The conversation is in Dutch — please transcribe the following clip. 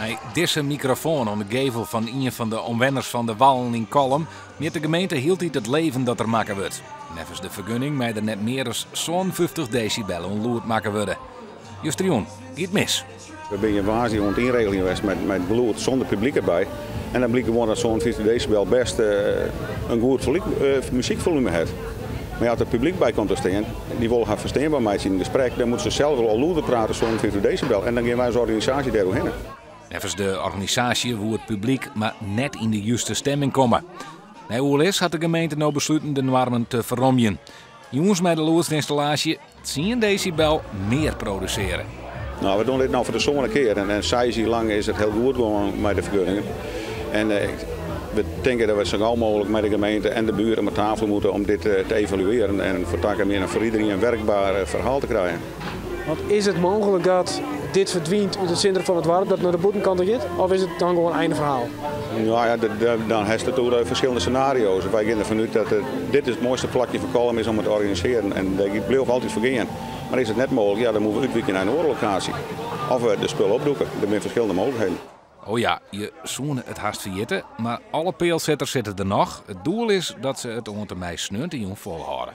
Hij disse microfoon aan de gevel van een van de omwenners van de Wallen in Kolm. Met de gemeente hield hij het leven dat er maken wordt. Nevens de vergunning mij er net meer dan zo'n 50 decibel onloerd maken worden. Justrion, giet mis. We zijn in Wazi rond inregeling geweest met bloed zonder publiek erbij. En dan bleek gewoon dat zo'n 50 decibel best een goed muziekvolume heeft. Maar als er publiek bij komt te staan, die willen gaan verstaanbaar met in het gesprek, dan moeten ze zelf wel al luider praten zo'n 50 decibel. En dan gaan wij als organisatie daarheen. Nevens de organisatie woe het publiek maar net in de juiste stemming komen. Bij OLS had de gemeente nou besloten de normen te verrommen. Jongens met de loersinstallatie 10 decibel meer produceren. Nou, we doen dit nou voor de zomer keer en 6 jaar lang is het heel goed gewoon met de vergunningen. En we denken dat we zo gauw mogelijk met de gemeente en de buren met tafel moeten om dit te evalueren en voor iedereen een werkbaar verhaal te krijgen. Want is het mogelijk dat dit verdwijnt uit het centrum van het dorp, dat naar de boetenkant gaat? Of is het dan gewoon een einde verhaal? Nou ja, dan heeft het door verschillende scenario's. Wij gaan ervan uit dat dit het mooiste plakje voor Kolm is om het te organiseren. En dat blijft altijd vergaan. Maar is het net mogelijk, ja, dan moeten we uitwijken naar een andere locatie. Of we de spullen opdoeken. Er zijn verschillende mogelijkheden. Oh ja, je zoenen het haast verjitten, maar alle peelzetters zitten er nog. Het doel is dat ze het onder de mei sneunt en jong volhouden.